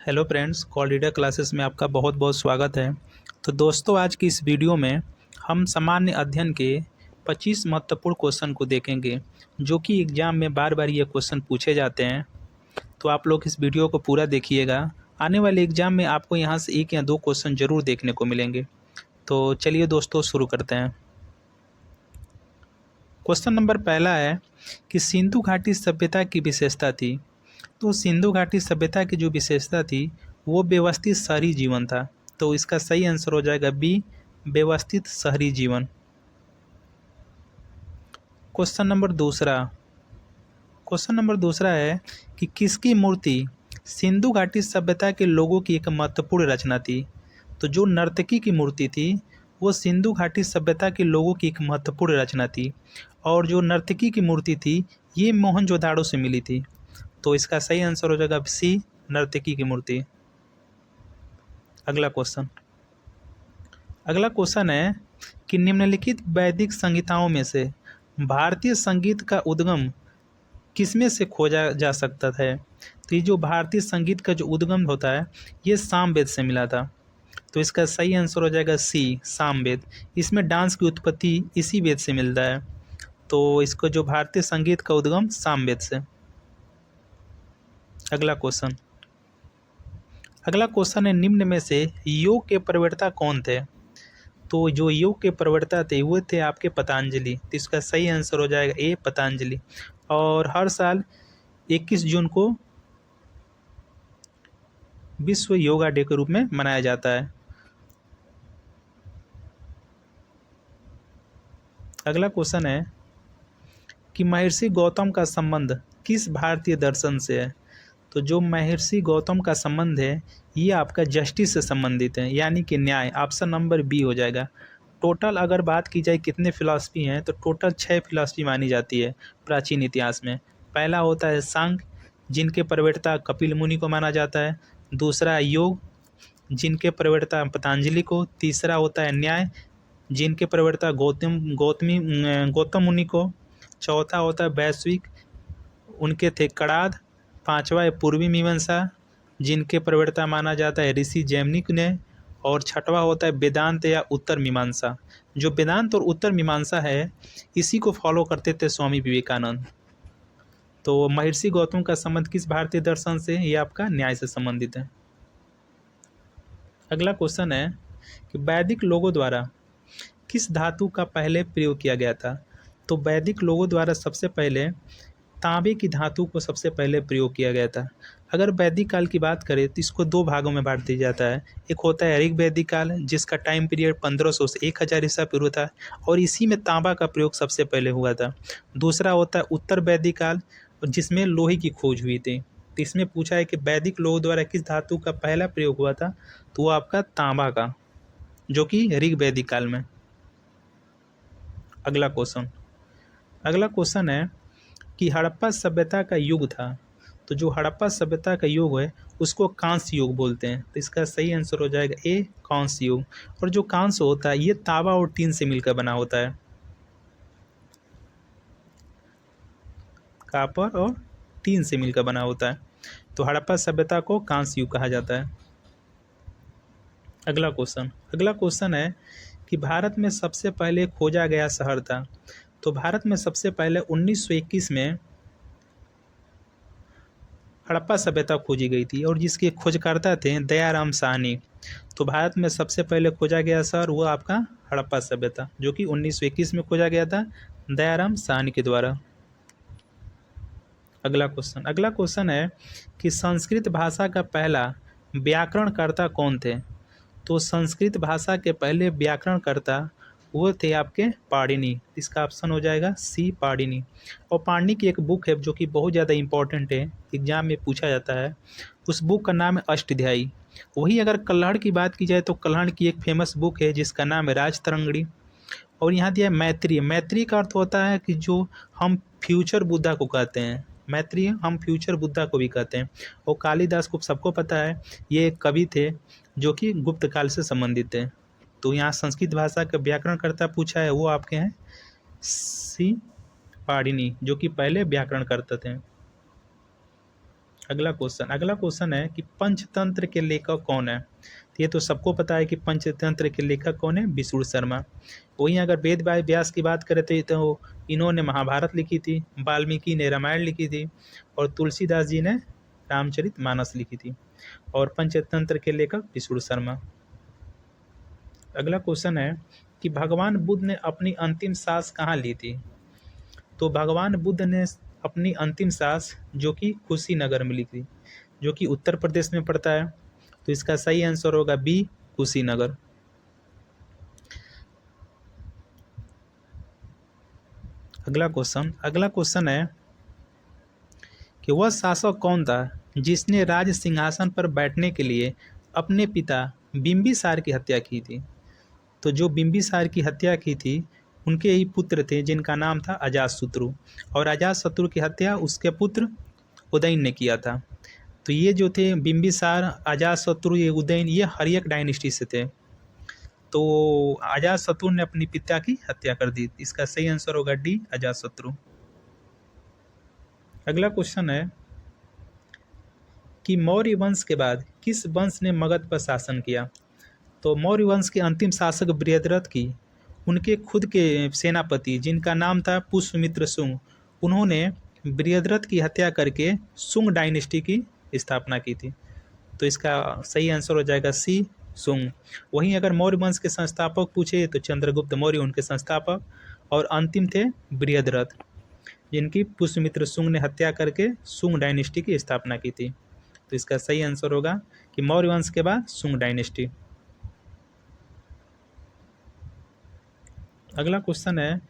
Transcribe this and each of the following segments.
Hello friends, call reader classes में आपका बहुत बहुत स्वागत है। तो दोस्तों, आज की इस वीडियो में हम सामान्य अध्ययन के 25 महत्वपूर्ण क्वेश्चन को देखेंगे, जो कि एग्ज़ाम में बार बार ये क्वेश्चन पूछे जाते हैं। तो आप लोग इस वीडियो को पूरा देखिएगा। आने वाले एग्ज़ाम में आपको यहाँ से एक या दो क्वेश्चन ज़रूर देखने को मिलेंगे। तो चलिए दोस्तों, शुरू करते हैं। क्वेश्चन नंबर पहला है कि सिंधु घाटी सभ्यता की विशेषता थी। तो सिंधु घाटी सभ्यता की जो विशेषता थी वो व्यवस्थित शहरी जीवन था। तो इसका सही आंसर हो जाएगा बी, व्यवस्थित शहरी जीवन। क्वेश्चन नंबर दूसरा है कि किसकी मूर्ति सिंधु घाटी सभ्यता के लोगों की एक महत्वपूर्ण रचना थी। तो जो नर्तकी की मूर्ति थी वो सिंधु घाटी सभ्यता के लोगों की एक महत्वपूर्ण रचना थी, और जो नर्तकी की मूर्ति थी ये मोहनजोदाड़ो से मिली थी। तो इसका सही आंसर हो जाएगा सी, नर्तकी की मूर्ति। अगला क्वेश्चन है कि निम्नलिखित वैदिक संगीताओं में से भारतीय संगीत का उद्गम किसमें से खोजा जा सकता है। तो ये जो भारतीय संगीत का जो उद्गम होता है ये सामवेद से मिला था। तो इसका सही आंसर हो जाएगा सी, सामवेद। इसमें डांस की उत्पत्ति इसी वेद से मिलता है। तो इसको जो भारतीय संगीत का उद्गम सामवेद से। अगला क्वेश्चन है निम्न में से योग के प्रवर्तक कौन थे। तो जो योग के प्रवर्तक थे वो थे आपके पतंजलि। तो इसका सही आंसर हो जाएगा ए, पतंजलि। और हर साल 21 जून को विश्व योगा डे के रूप में मनाया जाता है। अगला क्वेश्चन है कि महर्षि गौतम का संबंध किस भारतीय दर्शन से है। तो जो महर्षि गौतम का संबंध है ये आपका जस्टिस से संबंधित है, यानी कि न्याय। ऑप्शन नंबर बी हो जाएगा। टोटल अगर बात की जाए कितने फिलॉसफी हैं तो टोटल 6 फिलॉसफी मानी जाती है प्राचीन इतिहास में। पहला होता है सांख्य, जिनके प्रवर्तक कपिल मुनि को माना जाता है। दूसरा योग, जिनके प्रवर्तक पतंजलि को। तीसरा होता है न्याय, जिनके प्रवर्तक गौतम मुनि को। चौथा होता है वैश्विक, उनके थे कणाद। पांचवा है पूर्वी मीमांसा, जिनके प्रवर्तक माना जाता है ऋषि जैमिनी ने। और छठवा होता है वेदांत या उत्तर मीमांसा। जो वेदांत और उत्तर मीमांसा है इसी को फॉलो करते थे स्वामी विवेकानंद। तो महर्षि गौतम का संबंध किस भारतीय दर्शन से, ये आपका न्याय से संबंधित है। अगला क्वेश्चन है कि वैदिक लोगों द्वारा किस धातु का पहले प्रयोग किया गया था। तो वैदिक लोगों द्वारा सबसे पहले तांबे की धातु को सबसे पहले प्रयोग किया गया था। अगर वैदिक काल की बात करें तो इसको दो भागों में बांट दिया जाता है। एक होता है ऋग वैदिक काल, जिसका टाइम पीरियड 1500 से 1000 ईसा पूर्व था, और इसी में तांबा का प्रयोग सबसे पहले हुआ था। दूसरा होता है उत्तर वैदिक काल, जिसमें लोहे की खोज हुई थी। तो इसमें पूछा है कि वैदिक लोगों द्वारा किस धातु का पहला प्रयोग हुआ था, तो वो आपका तांबा का, जो कि ऋग वैदिक काल में। अगला क्वेश्चन है कि हड़प्पा सभ्यता का युग था। तो जो हड़प्पा सभ्यता का युग है उसको कांस्य युग बोलते हैं। तो इसका सही आंसर हो जाएगा ए, कांस्य युग। और जो कांस्य होता है ये तांबा और टीन से मिलकर बना होता है। कॉपर और टीन से मिलकर बना होता है। तो हड़प्पा सभ्यता को कांस्य युग कहा जाता है। अगला क्वेश्चन है कि भारत में सबसे पहले खोजा गया शहर था। तो भारत में सबसे पहले 1921 में हड़प्पा सभ्यता खोजी गई थी, और जिसके खोजकर्ता थे दयाराम साहनी। तो भारत में सबसे पहले खोजा गया शहर वो आपका हड़प्पा सभ्यता, जो कि 1921 में खोजा गया था दयाराम साहनी के द्वारा। अगला क्वेश्चन है कि संस्कृत भाषा का पहला व्याकरणकर्ता कौन थे। तो संस्कृत भाषा के पहले व्याकरणकर्ता वो थे आपके पाणिनि। इसका ऑप्शन हो जाएगा सी, पाणिनि। और पाणिनि की एक बुक है जो कि बहुत ज़्यादा इंपॉर्टेंट है, एग्जाम में पूछा जाता है। उस बुक का नाम है अष्टध्यायी। वही अगर कल्हड़ की बात की जाए तो कल्हड़ की एक फेमस बुक है जिसका नाम है राजतरंगिणी। और यहाँ दिया है मैत्रेय। मैत्रेय का अर्थ होता है कि जो हम फ्यूचर बुद्धा को कहते हैं। मैत्रेय हम फ्यूचर बुद्धा को भी कहते हैं। और कालिदास को सबको पता है ये एक कवि थे जो कि गुप्त काल से संबंधित है। तो यहाँ संस्कृत भाषा का व्याकरणकर्ता पूछा है वो आपके हैं सी, पाणिनि, जो कि पहले व्याकरण करते थे। अगला क्वेश्चन है कि पंचतंत्र के लेखक कौन है। तो ये तो सबको पता है कि पंचतंत्र के लेखक कौन है, विष्णु शर्मा। वहीं अगर वेद व्यास की बात करें तो इन्होंने महाभारत लिखी थी, वाल्मीकि ने रामायण लिखी थी और तुलसीदास जी ने रामचरितमानस लिखी थी। और पंचतंत्र के लेखक विष्णु शर्मा। अगला क्वेश्चन है कि भगवान बुद्ध ने अपनी अंतिम सांस कहाँ ली थी। तो भगवान बुद्ध ने अपनी अंतिम सांस जो कि कुशीनगर में ली थी, जो कि उत्तर प्रदेश में पड़ता है। तो इसका सही आंसर होगा बी, कुशीनगर। अगला क्वेश्चन है कि वह शासक कौन था जिसने राज सिंहासन पर बैठने के लिए अपने पिता बिंबिसार की हत्या की थी। तो जो बिंबिसार की हत्या की थी उनके ही पुत्र थे जिनका नाम था अजातशत्रु, और अजातशत्रु की हत्या उसके पुत्र उदयन ने किया था। तो ये जो थे बिंबिसार, अजातशत्रु, ये उदयन, ये हर्यक डायनेस्टी से थे। तो अजातशत्रु ने अपनी पिता की हत्या कर दी। इसका सही आंसर होगा डी, अजातशत्रु। अगला क्वेश्चन है कि मौर्य वंश के बाद किस वंश ने मगध पर शासन किया। तो मौर्य वंश के अंतिम शासक बृहद्रथ की उनके खुद के सेनापति जिनका नाम था पुष्यमित्र शुंग, उन्होंने बृहद्रथ की हत्या करके शुंग डायनेस्टी की स्थापना की थी। तो इसका सही आंसर हो जाएगा सी, शुंग। वहीं अगर मौर्य वंश के संस्थापक पूछे तो चंद्रगुप्त मौर्य उनके संस्थापक, और अंतिम थे बृहद्रथ जिनकी पुष्यमित्र शुंग ने हत्या करके शुंग डायनेस्टी की स्थापना की थी। तो इसका सही आंसर होगा कि मौर्य वंश के बाद शुंग डायनेस्टी। अगला क्वेश्चन है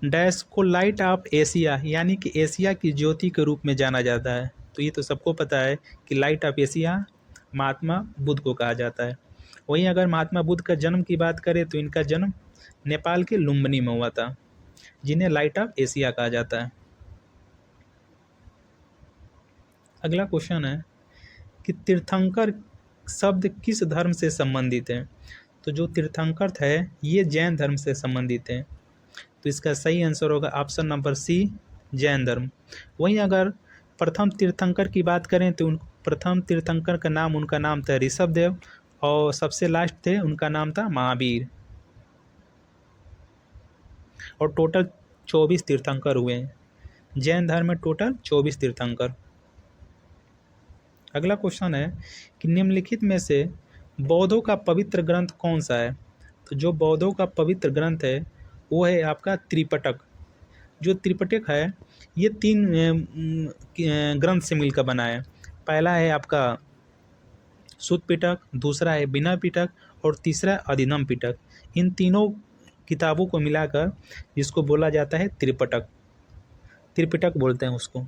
डैश को लाइट ऑफ एशिया यानी कि एशिया की ज्योति के रूप में जाना जाता है। तो ये तो सबको पता है कि light of Asia Mahatma Buddha को कहा जाता है। वहीं अगर महात्मा बुद्ध का जन्म की बात करें तो इनका जन्म नेपाल के लुम्बिनी में हुआ था, जिन्हें लाइट ऑफ एशिया कहा जाता है। अगला क्वेश्चन है कि तीर्थंकर शब्द किस धर्म से संबंधित है। तो जो तीर्थंकर है ये जैन धर्म से संबंधित है। तो इसका सही आंसर होगा ऑप्शन नंबर सी, जैन धर्म। वहीं अगर प्रथम तीर्थंकर की बात करें तो प्रथम तीर्थंकर का नाम, उनका नाम था ऋषभदेव, और सबसे लास्ट थे उनका नाम था महावीर। और टोटल 24 तीर्थंकर हुए हैं जैन धर्म में, टोटल 24 तीर्थंकर। अगला क्वेश्चन है कि निम्नलिखित में से बौद्धों का पवित्र ग्रंथ कौन सा है। तो जो बौद्धों का पवित्र ग्रंथ है वो है आपका त्रिपिटक। जो त्रिपिटक है ये 3 ग्रंथ से मिलकर बना है। पहला है आपका सुत्त पिटक, दूसरा है बिना पिटक और तीसरा अधिनम पिटक। इन तीनों किताबों को मिलाकर जिसको बोला जाता है त्रिपिटक, त्रिपिटक बोलते हैं उसको।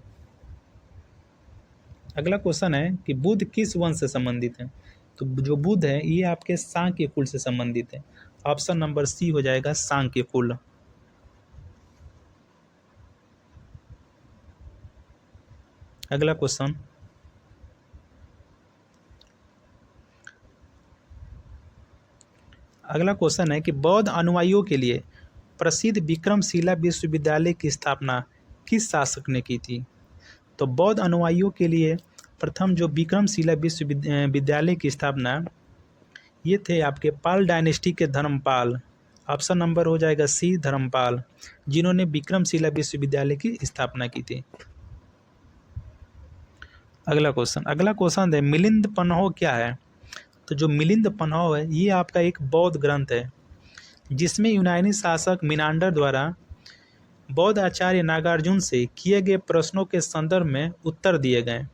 अगला क्वेश्चन है कि बुद्ध किस वंश से संबंधित है। तो जो बुद्ध है ये आपके सांक्य कुल से संबंधित है। ऑप्शन नंबर सी हो जाएगा सांक्य कुल। अगला क्वेश्चन है कि बौद्ध अनुयायियों के लिए प्रसिद्ध विक्रमशिला विश्वविद्यालय की स्थापना किस शासक ने की थी। तो बौद्ध अनुयायियों के लिए प्रथम जो विक्रमशिला विश्वविद्यालय की स्थापना ये थे आपके पाल डायनेस्टी के धर्मपाल। ऑप्शन नंबर हो जाएगा सी, धर्मपाल, जिन्होंने विक्रमशिला विश्वविद्यालय की स्थापना की थी। अगला क्वेश्चन है मिलिंद पन्हो क्या है। तो जो मिलिंद पन्हो है ये आपका एक बौद्ध ग्रंथ है जिसमें यूनानी शासक मिनांडर द्वारा बौद्ध आचार्य नागार्जुन से किए गए प्रश्नों के संदर्भ में उत्तर दिए गए।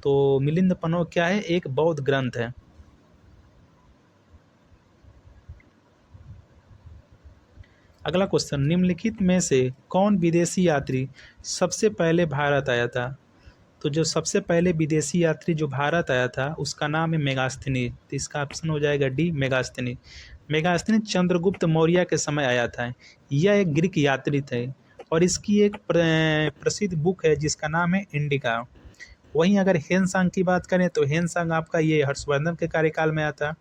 तो मिलिंद पन्हो क्या है, एक बौद्ध ग्रंथ है। अगला क्वेश्चन, निम्नलिखित में से कौन विदेशी यात्री सबसे पहले भारत आया था। तो जो सबसे पहले विदेशी यात्री जो भारत आया था उसका नाम है मेगास्थनी। तो इसका ऑप्शन हो जाएगा डी, मेगास्थनी। मेगास्थनी चंद्रगुप्त मौर्य के समय आया था। यह एक ग्रीक यात्री थे और इसकी एक प्रसिद्ध बुक है जिसका नाम है इंडिका। वहीं अगर हेनसांग की बात करें तो हेनसांग आपका ये हर्षवर्धन के कार्यकाल में आया था।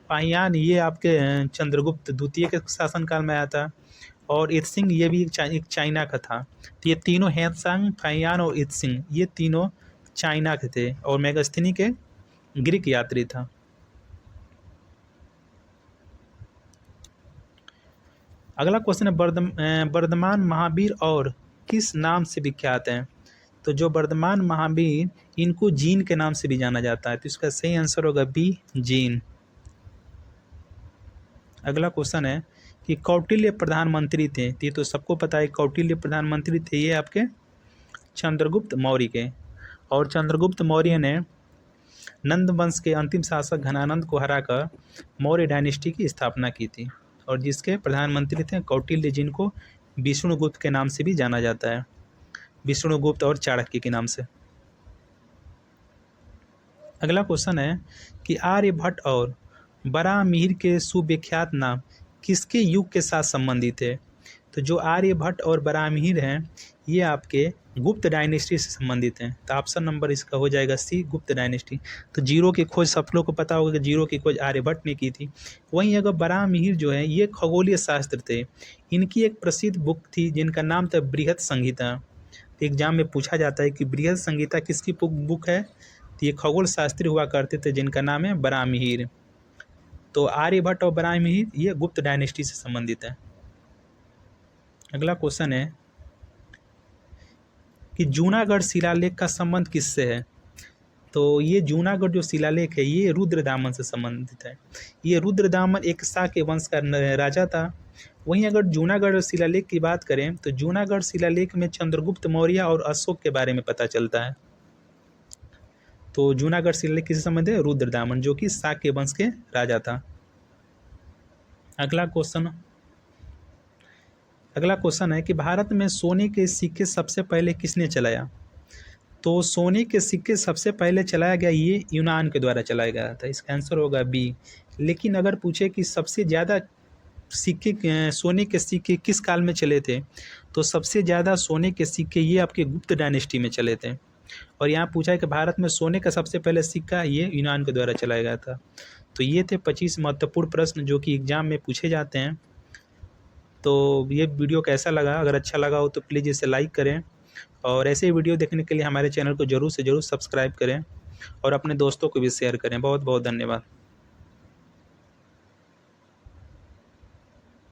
पाहियान ये आपके चंद्रगुप्त द्वितीय के शासनकाल में आया था। और इत्सिंग ये भी एक चाइना का था। तो ये तीनों हेनसांग, फाहियान और इत्सिंग ये तीनों चाइना के थे और मेगास्थनी के ग्रीक यात्री था। अगला क्वेश्चन है वर्धमान महावीर और किस नाम से विख्यात हैं? तो जो वर्धमान महावीर, इनको जीन के नाम से भी जाना जाता है, तो इसका सही आंसर होगा बी, जीन। अगला क्वेश्चन है कि कौटिल्य प्रधानमंत्री थे, ये तो सबको पता है कौटिल्य प्रधानमंत्री थे, ये आपके चंद्रगुप्त मौर्य के। और चंद्रगुप्त मौर्य ने नंद वंश के अंतिम शासक घनानंद को हराकर मौर्य डायनेस्टी की स्थापना की थी, और जिसके प्रधानमंत्री थे कौटिल्य, जिनको विष्णुगुप्त के नाम से भी जाना जाता है, विष्णुगुप्त और चाणक्य के नाम से। अगला क्वेश्चन है कि आर्यभट्ट और बराहमिहिर के सुविख्यात नाम किसके युग के साथ संबंधित है? तो जो आर्यभट्ट और बराहमिहिर हैं, ये आपके गुप्त डायनेस्टी से संबंधित हैं, तो ऑप्शन नंबर इसका हो जाएगा सी, गुप्त डायनेस्टी। तो जीरो की खोज सब लोग को पता होगा कि जीरो की खोज आर्यभट्ट ने की थी। वहीं अगर बराहमिहिर जो है, ये खगोलीय शास्त्र थे, इनकी एक प्रसिद्ध बुक थी जिनका नाम था बृहद संहिता। एग्जाम में पूछा जाता है कि बृहद संहिता किसकी बुक है, तो ये खगोल शास्त्री हुआ करते थे जिनका नाम है बराहमिहिर। तो आर्यभट्ट और बराहमिहिर ये गुप्त डायनेस्टी से संबंधित है। अगला क्वेश्चन है कि जूनागढ़ शिलालेख का संबंध किससे है? तो ये जूनागढ़ जो शिलालेख है, ये रुद्रदामन से संबंधित है। ये रुद्रदामन एक शाक्य वंश का राजा था। वहीं अगर जूनागढ़ शिलालेख की बात करें, तो जूनागढ़ शिलालेख में चंद्रगुप्त मौर्य और अशोक के बारे में पता चलता है। तो जूनागढ़ शिलालेख किससे संबंधित है? रुद्रदामन, जो कि शाक्य वंश के राजा था। अगला क्वेश्चन है कि भारत में सोने के सिक्के सबसे पहले किसने चलाया? तो सोने के सिक्के सबसे पहले चलाया गया, ये यूनान के द्वारा चलाया गया था, इसका आंसर होगा बी। लेकिन अगर पूछे कि सबसे ज़्यादा सोने के सिक्के किस काल में चले थे, तो सबसे ज़्यादा सोने के सिक्के ये आपके गुप्त डायनेस्टी में चले थे। और यहाँ पूछा है कि भारत में सोने का सबसे पहले सिक्का ये यूनान के द्वारा चलाया गया था। तो ये थे 25 महत्वपूर्ण प्रश्न जो कि एग्जाम में पूछे जाते हैं। तो ये वीडियो कैसा लगा? अगर अच्छा लगा हो तो प्लीज़ इसे लाइक करें, और ऐसे वीडियो देखने के लिए हमारे चैनल को ज़रूर से ज़रूर सब्सक्राइब करें और अपने दोस्तों को भी शेयर करें। बहुत बहुत धन्यवाद।